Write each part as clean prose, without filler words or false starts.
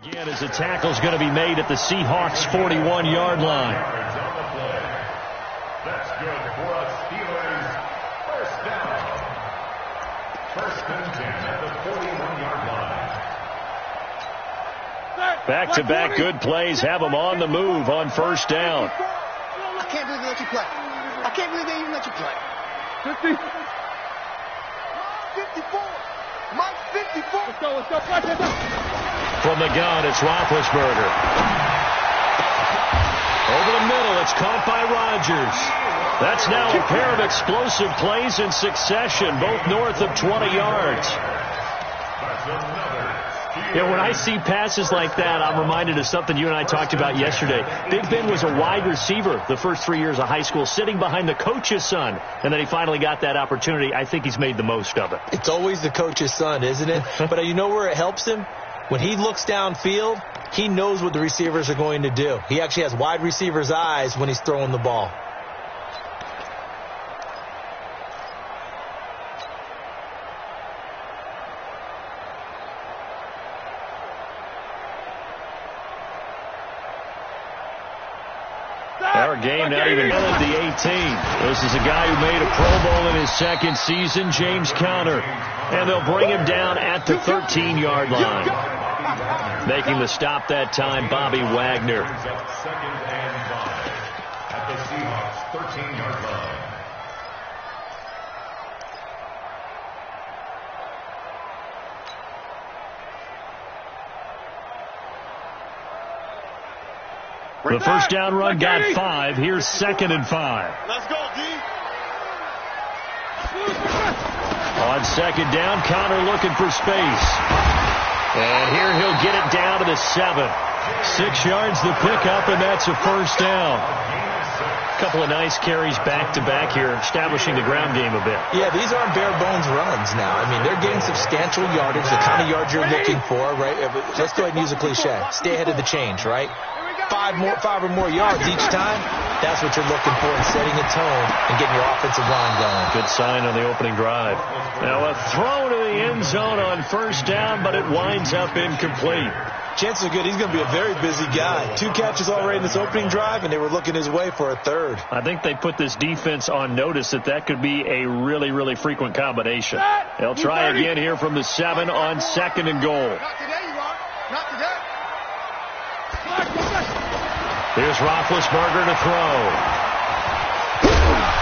Again, as the tackle's going to be made at the Seahawks' 41-yard line. That's good for a Steelers first down. First and 10 at the 41-yard line. Back-to-back good plays have them on the move on first down. I can't believe they let you play. I can't believe they even let you play. 50. 54. Mike, 54. Let's go. From the gun, it's Roethlisberger. Over the middle, it's caught by Rodgers. That's now a pair of explosive plays in succession, both north of 20 yards. Yeah, when I see passes like that, I'm reminded of something you and I talked about yesterday. Big Ben was a wide receiver the first 3 years of high school, sitting behind the coach's son, and then he finally got that opportunity. I think he's made the most of it. It's always the coach's son, isn't it? But you know where it helps him? When he looks downfield, he knows what the receivers are going to do. He actually has wide receivers' eyes when he's throwing the ball. Our game not even at the 18. This is a guy who made a Pro Bowl in his second season, James Conner. And they'll bring him down at the 13-yard line. Making the stop that time, Bobby Wagner. Second and 5 at the Seahawks 13-yard line. The first down run got 5. Here's second and 5. Let's go, D. On second down, Conner looking for space. And here he'll get it down to the 7. 6 yards the pickup, and that's a first down. A couple of nice carries back-to-back here, establishing the ground game a bit. Yeah, these aren't bare-bones runs now. I mean, they're getting substantial yardage, the kind of yards you're looking for, right? Let's go ahead and use a cliche. Stay ahead of the change, right? 5 or more yards each time, that's what you're looking for in setting a tone and getting your offensive line going. Good sign on the opening drive. Now a throw to the end zone on first down, but it winds up incomplete. Chances are good he's going to be a very busy guy. 2 catches already in this opening drive, and they were looking his way for a third. I think they put this defense on notice that could be a really, really frequent combination. They'll try again here from the 7 on second and goal. Not today, you are. Not today. Here's Roethlisberger to throw.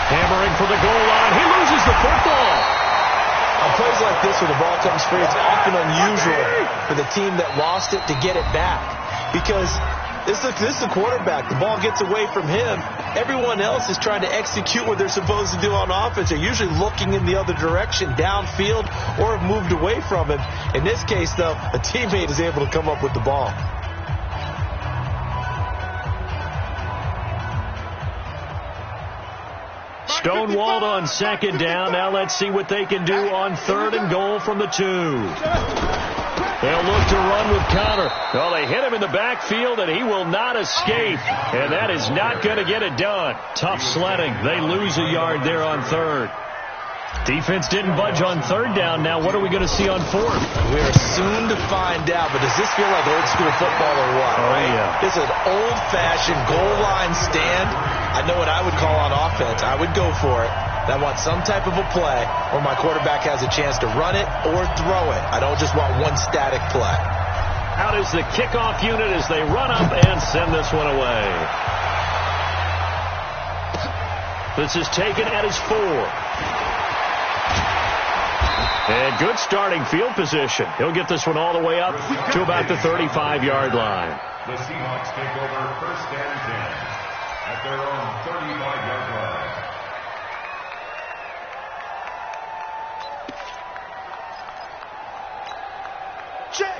Hammering for the goal line. He loses the football. On plays like this where the ball comes free, it's often unusual for the team that lost it to get it back. Because this is the quarterback. The ball gets away from him. Everyone else is trying to execute what they're supposed to do on offense. They're usually looking in the other direction, downfield, or have moved away from him. In this case, though, a teammate is able to come up with the ball. Stonewalled on second down. Now let's see what they can do on third and goal from the 2. They'll look to run with Conner. Well, they hit him in the backfield, and he will not escape. And that is not going to get it done. Tough sledding. They lose a yard there on third. Defense didn't budge on third down. Now what are we going to see on fourth? We are soon to find out, but does this feel like old school football or what? Oh, yeah. This is an old-fashioned goal line stand. I know what I would call on offense. I would go for it. I want some type of a play where my quarterback has a chance to run it or throw it. I don't just want one static play. Out is the kickoff unit as they run up and send this one away. This is taken at his 4. And good starting field position. He'll get this one all the way up to about the 35-yard line. The Seahawks take over first and 10 at their own 35-yard line.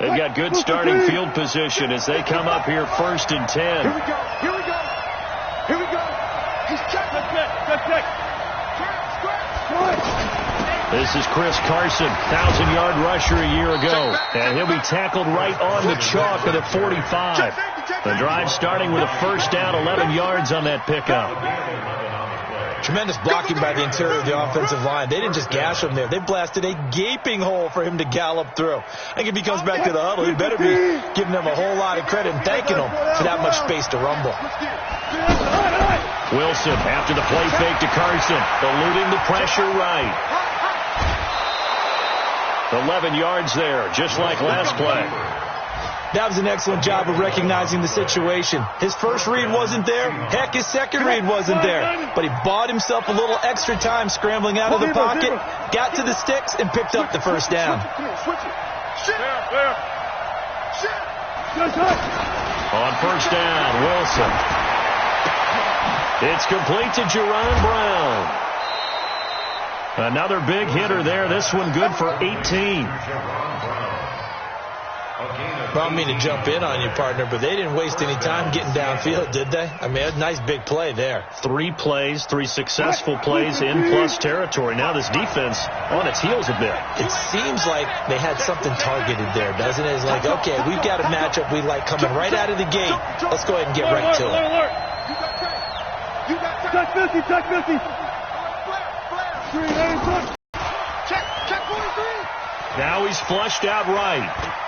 They've got good starting field position as they come up here first and 10. Here we go. Here we go. Here we go. He's checked. Good pick. This is Chris Carson, 1,000-yard rusher a year ago. And he'll be tackled right on the chalk at the 45. The drive starting with a first down, 11 yards on that pickup. Tremendous blocking by the interior of the offensive line. They didn't just gash him there. They blasted a gaping hole for him to gallop through. I think if he comes back to the huddle, he better be giving them a whole lot of credit and thanking them for that much space to rumble. Wilson after the play fake to Carson, eluding the pressure right. 11 yards there, just like last play. That was an excellent job of recognizing the situation. His first read wasn't there. Heck, his second read wasn't there. But he bought himself a little extra time scrambling out of the pocket, got to the sticks, and picked up the first down. On first down, Wilson. It's complete to Jerron Brown. Another big hitter there. This one good for 18. I don't mean to jump in on you, partner, but they didn't waste any time getting downfield, did they? I mean, a nice big play there. 3 plays, 3 successful plays in plus territory. Now this defense on its heels a bit. It seems like they had something targeted there, doesn't it? It's like, okay, we've got a matchup we like coming right out of the gate. Let's go ahead and get right to it. Check 50, check 50. Now he's flushed out right.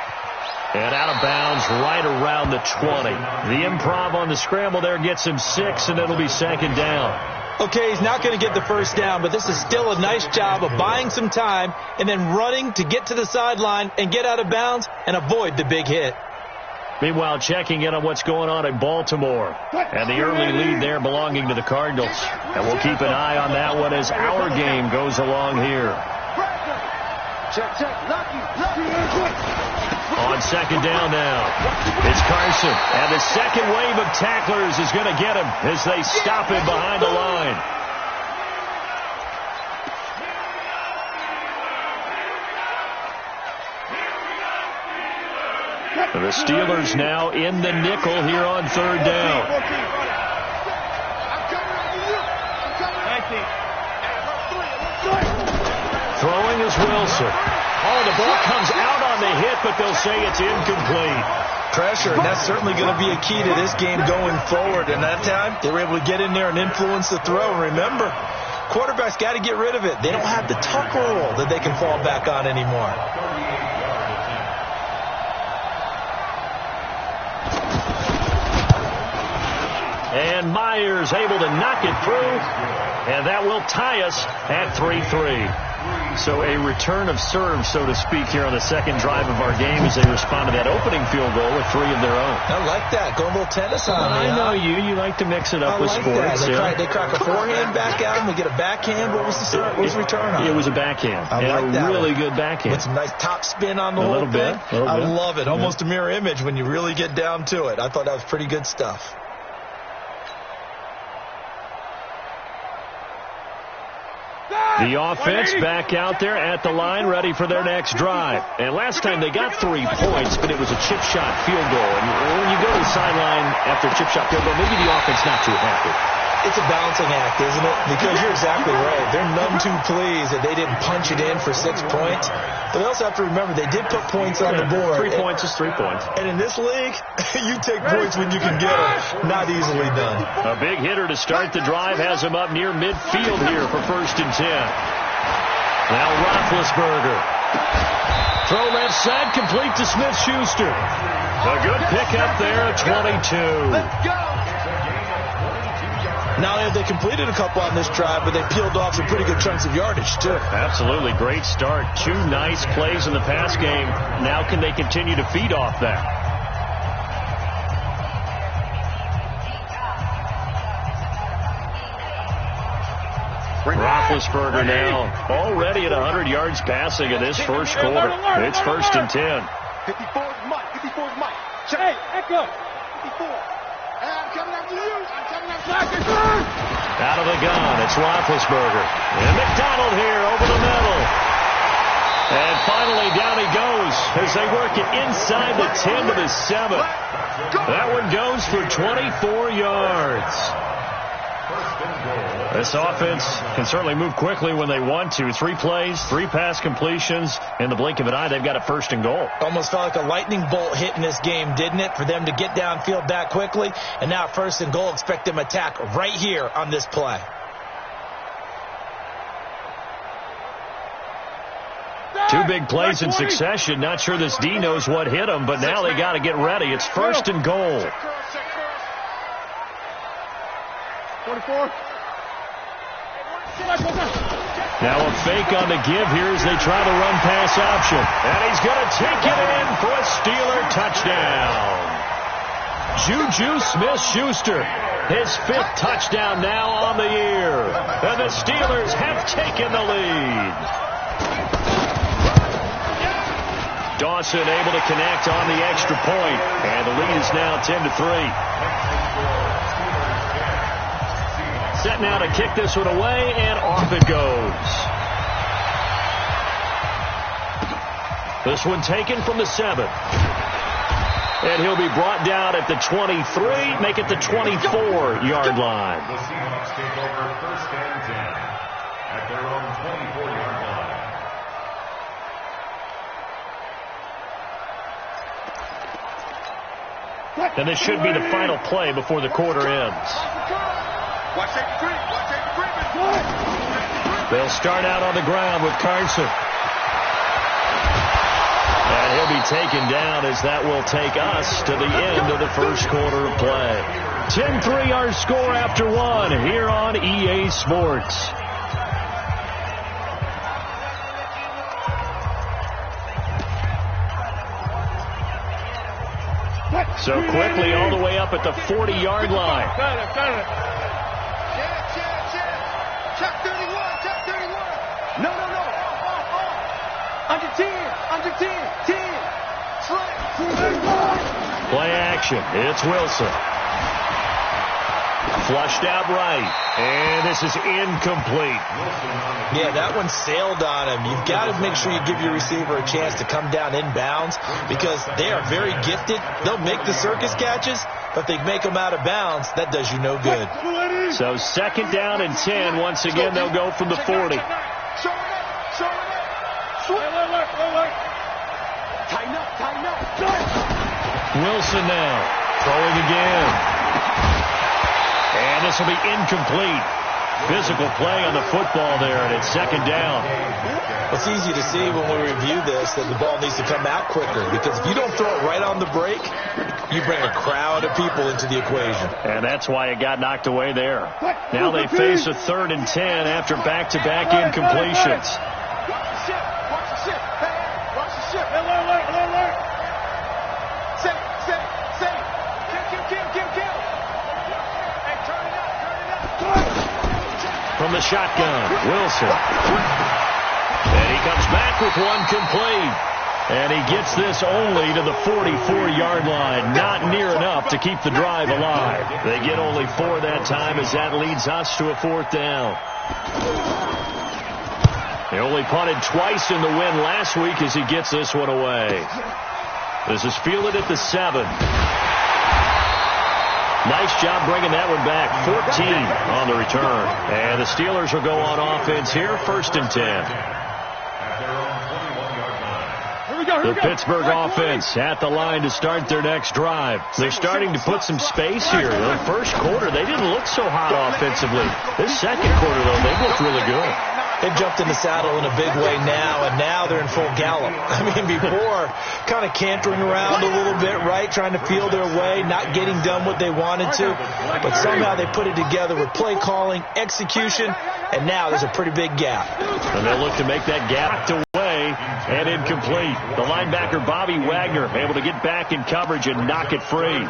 And out of bounds right around the 20. The improv on the scramble there gets him 6, and it'll be second down. Okay, he's not going to get the first down, but this is still a nice job of buying some time and then running to get to the sideline and get out of bounds and avoid the big hit. Meanwhile, checking in on what's going on in Baltimore. And the early lead there belonging to the Cardinals. And we'll keep an eye on that one as our game goes along here. On second down now, it's Carson. And the second wave of tacklers is going to get him as they stop him behind the line. The Steelers now in the nickel here on third down. Throwing is Wilson. Oh, the ball comes out on the hit, but they'll say it's incomplete. Pressure, and that's certainly going to be a key to this game going forward. And that time, they were able to get in there and influence the throw. And remember, quarterbacks got to get rid of it. They don't have the tuck rule that they can fall back on anymore. And Myers able to knock it through, and that will tie us at 3-3. So a return of serve, so to speak, here on the second drive of our game as they respond to that opening field goal with 3 of their own. I like that. Go a little tennis on me. I know you like to mix it up with sports. They crack a forehand back out and we get a backhand. What was the return on? It was a backhand. I like that. A really good backhand. With some nice top spin on the whole thing. Little bit. I love it. Almost a mirror image when you really get down to it. I thought that was pretty good stuff. The offense back out there at the line, ready for their next drive. And last time they got 3 points, but it was a chip shot field goal. And when you go to the sideline after a chip shot field goal, maybe the offense not too happy. It's a balancing act, isn't it? Because you're exactly right. They're none too pleased that they didn't punch it in for 6 points. But they also have to remember they did put points on the board. 3 points is 3 points. And in this league, you take points when you can get them. Not easily done. A big hitter to start the drive has him up near midfield here for 1st and 10. Now Roethlisberger. Throw left side, complete to Smith-Schuster. A good pickup there at 22. Let's go. Not only have they completed a couple on this drive, but they peeled off some pretty good chunks of yardage, too. Absolutely. Great start. 2 nice plays in the pass game. Now can they continue to feed off that? Roethlisberger now already at 100 yards passing in this first quarter. It's 1st and 10. 54 is Mike. 54 is Mike. Hey, Echo. 54. I'm coming after you. I'm coming after you. Out of the gun, it's Roethlisberger. And McDonald here over the middle. And finally down he goes as they work it inside the 10 to the 7. That one goes for 24 yards. This offense can certainly move quickly when they want to. 3 plays, 3 pass completions. In the blink of an eye, they've got a 1st and goal. Almost felt like a lightning bolt hit in this game, didn't it? For them to get downfield that quickly. And now 1st and goal, expect them to attack right here on this play. Two big plays in succession. Not sure this D knows what hit him, but now they got to get ready. It's first and goal. 44. Now a fake on the give here as they try the run-pass option. And he's going to take it in for a Steeler touchdown. Juju Smith-Schuster, his 5th touchdown now on the year. And the Steelers have taken the lead. Dawson able to connect on the extra point. And the lead is now 10-3. Set now to kick this one away, and off it goes. This one taken from the 7. And he'll be brought down at the 23, make it the 24-yard line. The Seahawks take over first and 10 at their own 24-yard line. And this should be the final play before the quarter ends. They'll start out on the ground with Carson. And he'll be taken down as that will take us to the end of the first quarter of play. 10-3 our score after 1 here on EA Sports. So quickly all the way up at the 40-yard line. Check 31. No. Under 10. 10. Play action. It's Wilson. Flushed out right. And this is incomplete. Yeah, that one sailed on him. You've got to make sure you give your receiver a chance to come down inbounds because they are very gifted. They'll make the circus catches, but they make them out of bounds. That does you no good. So second down and 10. Once again, they'll go from the 40. Tighten up. Wilson now throwing again. And this will be incomplete. Physical play on the football there, and it's second down. It's easy to see when we review this that the ball needs to come out quicker because if you don't throw it right on the break, you bring a crowd of people into the equation. And that's why it got knocked away there. Now they face a 3rd and 10 after back-to-back incompletions. Watch the ship. Kill. Hey, turn it up. From the shotgun, Wilson. And he comes back with one complete. And he gets this only to the 44-yard line. Not near enough to keep the drive alive. They get only 4 that time as that leads us to a 4th down. He only punted twice in the win last week as he gets this one away. This is fielded at the 7. Nice job bringing that one back. 14 on the return. And the Steelers will go on offense here, 1st and 10. The Pittsburgh offense at the line to start their next drive. They're starting to put some space here. The first quarter, they didn't look so hot offensively. This second quarter, though, they looked really good. They've jumped in the saddle in a big way now, and now they're in full gallop. I mean, before, kind of cantering around a little bit, right, trying to feel their way, not getting done what they wanted to. But somehow they put it together with play calling, execution, and now there's a pretty big gap. And they'll look to make that gap away and incomplete. The linebacker, Bobby Wagner, able to get back in coverage and knock it free.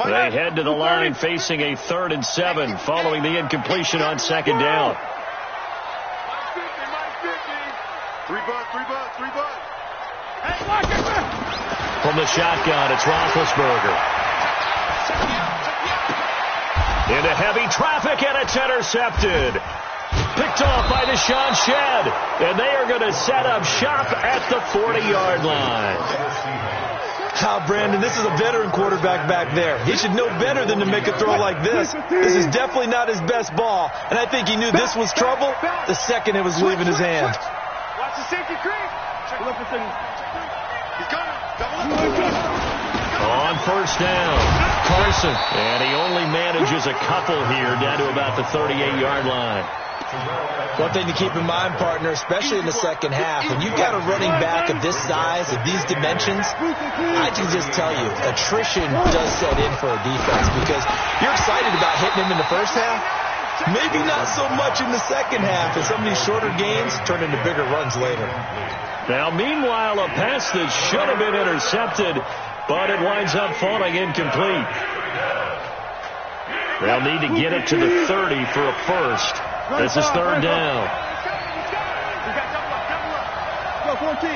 They head to the line facing a 3rd and 7 following the incompletion on second down. 3 bucks. From the shotgun, it's Roethlisberger. Into heavy traffic, and it's intercepted. Picked off by Deshaun Shedd. And they are going to set up shop at the 40-yard line. Brandon, this is a veteran quarterback back there. He should know better than to make a throw like this. This is definitely not his best ball, and I think he knew this was trouble the second it was leaving his hand. Watch the safety creep. On first down, Carson. And he only manages a couple here down to about the 38-yard line. One thing to keep in mind, partner, especially in the second half, when you've got a running back of this size, of these dimensions, I can just tell you, attrition does set in for a defense because you're excited about hitting him in the first half. Maybe not so much in the second half, and some of these shorter gains turn into bigger runs later. Now, meanwhile, a pass that should have been intercepted, but it winds up falling incomplete. They'll need to get it to the 30 for a first. This is third down. Go, 14.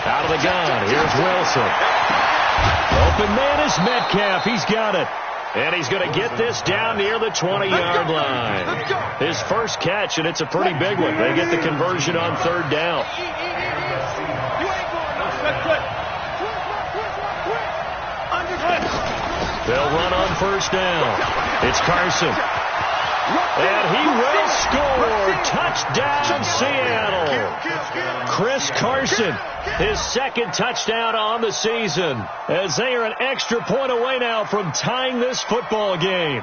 Out of the gun. Here's Wilson. Open man is Metcalf. He's got it. And he's going to get this down near the 20-yard line. His first catch, and it's a pretty big one. They get the conversion on third down. They'll run on first down. It's Carson. And he will score. Touchdown, Seattle. Chris Carson, his second touchdown on the season, as they are an extra point away now from tying this football game.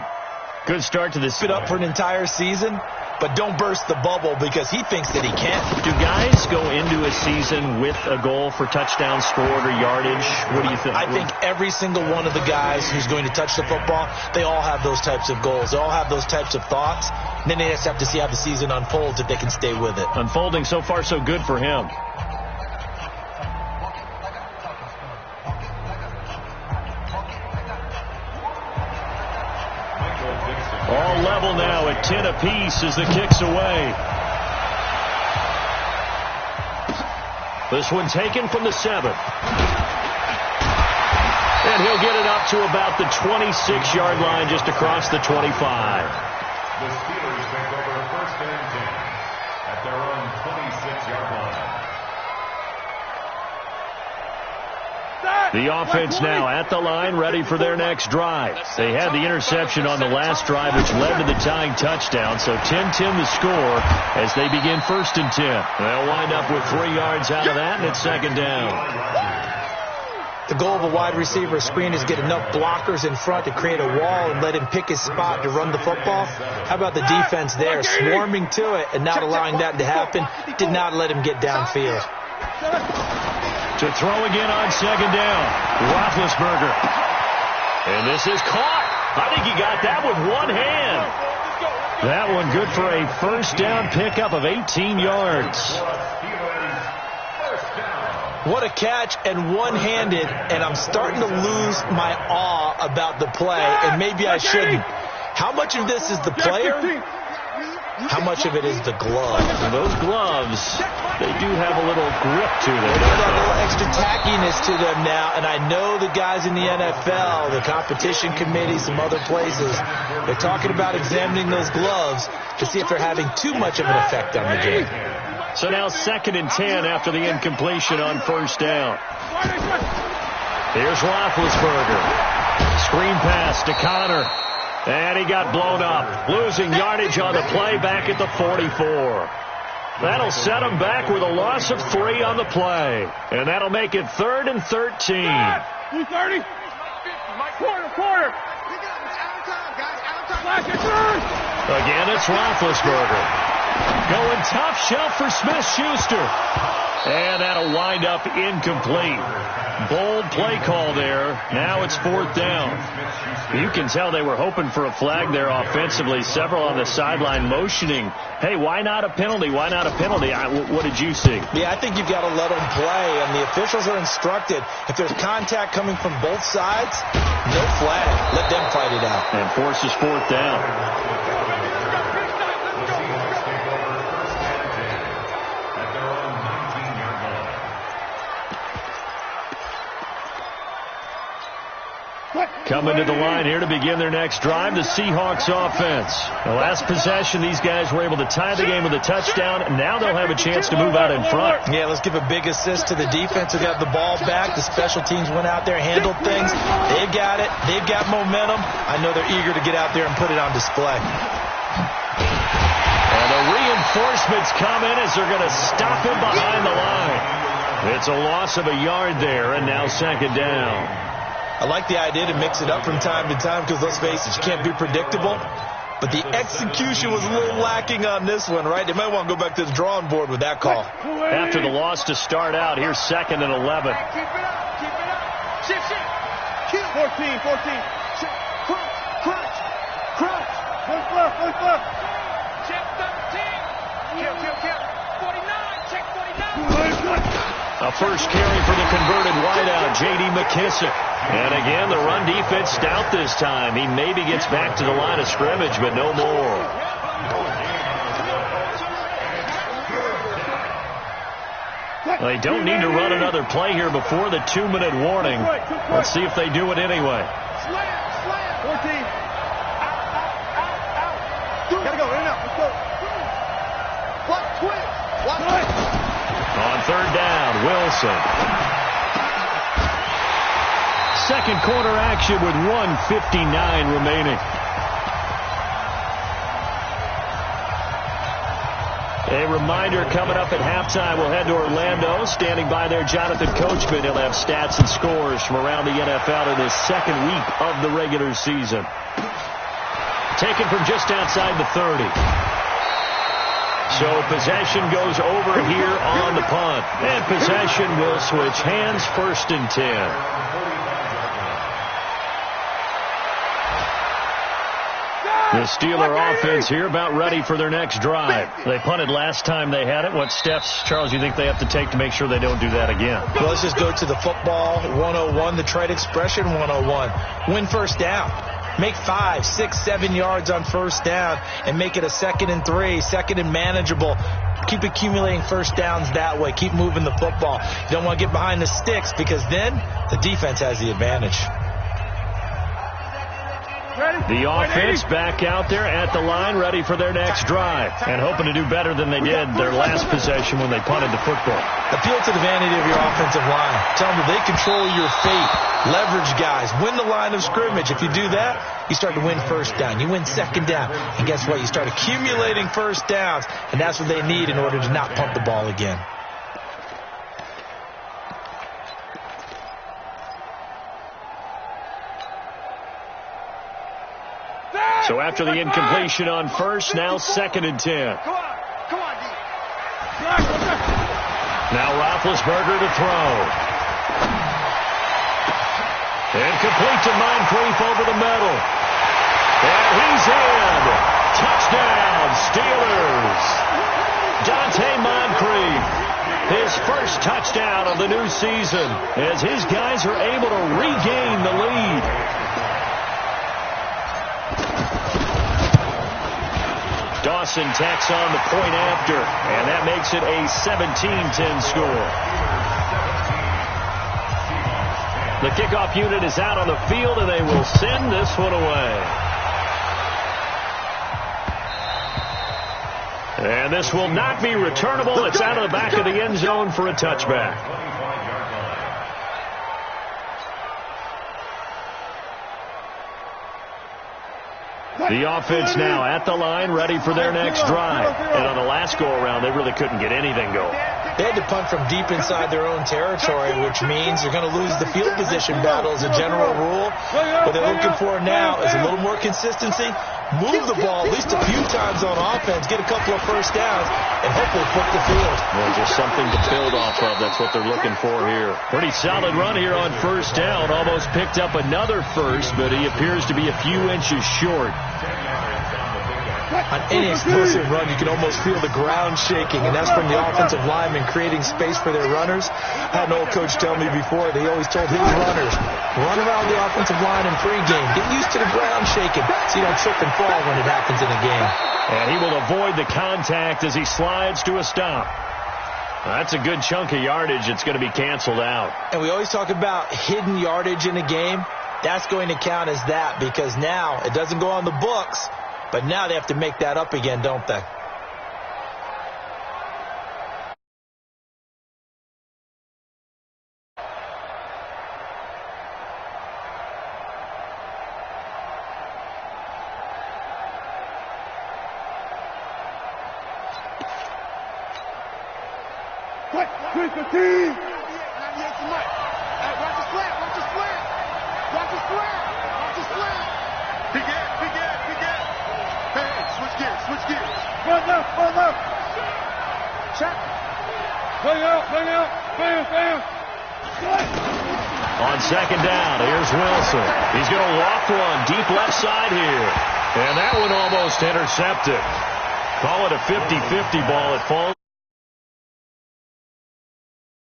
Good start to this. Keep it up for an entire season, but don't burst the bubble because he thinks that he can't. Do guys go into a season with a goal for touchdown scored or yardage? What do you think? I think every single one of the guys who's going to touch the football, they all have those types of goals. They all have those types of thoughts. And then they just have to see how the season unfolds if they can stay with it. Unfolding so far so good for him. All level now at 10 apiece as the kick's away. This one taken from the 7. And he'll get it up to about the 26-yard line just across the 25. The Steelers take over first and 10 at their own 26-yard line. The offense now at the line, ready for their next drive. They had the interception on the last drive, which led to the tying touchdown. So 10-10 the score as they begin first and 10. They'll wind up with 3 yards out of that, and it's second down. The goal of a wide receiver screen is get enough blockers in front to create a wall and let him pick his spot to run the football. How about the defense there, swarming to it and not allowing that to happen? Did not let him get downfield. To throw again on second down, Roethlisberger. And this is caught. I think he got that with one hand. That one good for a first down pickup of 18 yards. What a catch, and one-handed, and I'm starting to lose my awe about the play, and maybe I shouldn't. How much of this is the player? How much of it is the glove? And those gloves, they do have a little grip to them. They got a little extra tackiness to them now, and I know the guys in the NFL, the competition committee, some other places, they're talking about examining those gloves to see if they're having too much of an effect on the game. So now second and 10 after the incompletion on first down. Here's Roethlisberger. Screen pass to Connor. And he got blown up. Losing yardage on the play back at the 44. That'll set him back with a loss of 3 on the play. And that'll make it 3rd and 13. 230. Quarter. Again, it's Roethlisberger. Going top shelf for Smith-Schuster. And that'll wind up incomplete. Bold play call there. Now it's 4th down. You can tell they were hoping for a flag there offensively. Several on the sideline motioning. Hey, why not a penalty? Why not a penalty? What did you see? Yeah, I think you've got to let them play, and the officials are instructed. If there's contact coming from both sides, no flag. Let them fight it out. And forces 4th down. Coming to the line here to begin their next drive, the Seahawks offense. The last possession, these guys were able to tie the game with a touchdown, and now they'll have a chance to move out in front. Yeah, let's give a big assist to the defense who got the ball back. The special teams went out there, handled things. They've got it. They've got momentum. I know they're eager to get out there and put it on display. Reinforcements come in as they're going to stop him behind the line. It's a loss of a yard there, and now second down. I like the idea to mix it up from time to time because, let's face it, you can't be predictable. But the execution was a little lacking on this one, right? They might want to go back to the drawing board with that call. After the loss to start out, here's 2nd and 11. Keep it up. Keep it up. Shift. 14. Crunch. One left. Check 13. Kill. 49. Check 49. A first carry for the converted wideout, J.D. McKissick. And again, the run defense stout this time. He maybe gets back to the line of scrimmage, but no more. They don't need to run another play here before the 2-minute warning. Let's see if they do it anyway. Slam. 14. Out. Gotta go. In and out. Let's go. What? On 3rd down, Wilson. Second quarter action with 1:59 remaining. A reminder, coming up at halftime, we'll head to Orlando. Standing by there, Jonathan Coachman. He'll have stats and scores from around the NFL in his second week of the regular season. Taken from just outside the 30. So possession goes over here on the punt. And possession will switch hands, 1st and 10. The Steeler offense here about ready for their next drive. They punted last time they had it. What steps, Charles, you think they have to take to make sure they don't do that again? Well, let's just go to the football 101, the trade expression 101. Win first down. Make 5, 6, 7 yards on first down and make it a 2nd and 3, 2nd and manageable. Keep accumulating first downs that way. Keep moving the football. You don't want to get behind the sticks because then the defense has the advantage. The offense back out there at the line, ready for their next drive, and hoping to do better than they did their last possession when they punted the football. Appeal to the vanity of your offensive line. Tell them that they control your fate. Leverage guys. Win the line of scrimmage. If you do that, you start to win first down. You win second down. And guess what? You start accumulating first downs, and that's what they need in order to not punt the ball again. So after the incompletion on first, now 2nd and 10. Come on, D. Now Roethlisberger to throw. And complete to Moncrief over the middle. And he's in. Touchdown, Steelers. Dante Moncrief. His first touchdown of the new season as his guys are able to regain the lead. Dawson tacks on the point after, and that makes it a 17-10 score. The kickoff unit is out on the field, and they will send this one away. And this will not be returnable. It's out of the back of the end zone for a touchback. The offense now at the line, ready for their next drive. And on the last go-around, they really couldn't get anything going. They had to punt from deep inside their own territory, which means you're going to lose the field position battle as a general rule. What they're looking for now is a little more consistency, move the ball at least a few times on offense, get a couple of first downs, and hopefully flip the field. Well, just something to build off of. That's what they're looking for here. Pretty solid run here on first down. Almost picked up another first, but he appears to be a few inches short. On any explosive run, you can almost feel the ground shaking, and that's from the offensive linemen creating space for their runners. I had an old coach tell me before, they always told his runners, run around the offensive line in pregame. Get used to the ground shaking so you don't trip and fall when it happens in a game. And he will avoid the contact as he slides to a stop. That's a good chunk of yardage. It's going to be canceled out. And we always talk about hidden yardage in a game. That's going to count as that because now it doesn't go on the books. But now they have to make that up again, don't they? Quick, 15. 98 to Mike. Hey, watch the slant. Watch the slant. Watch the slant. Watch the slant. Big gap. Hey, switch gears. Run left. Check. Bang out. Bam. On second down, here's Wilson. He's going to walk one deep left side here. And that one almost intercepted. Call it a 50-50 ball. It falls.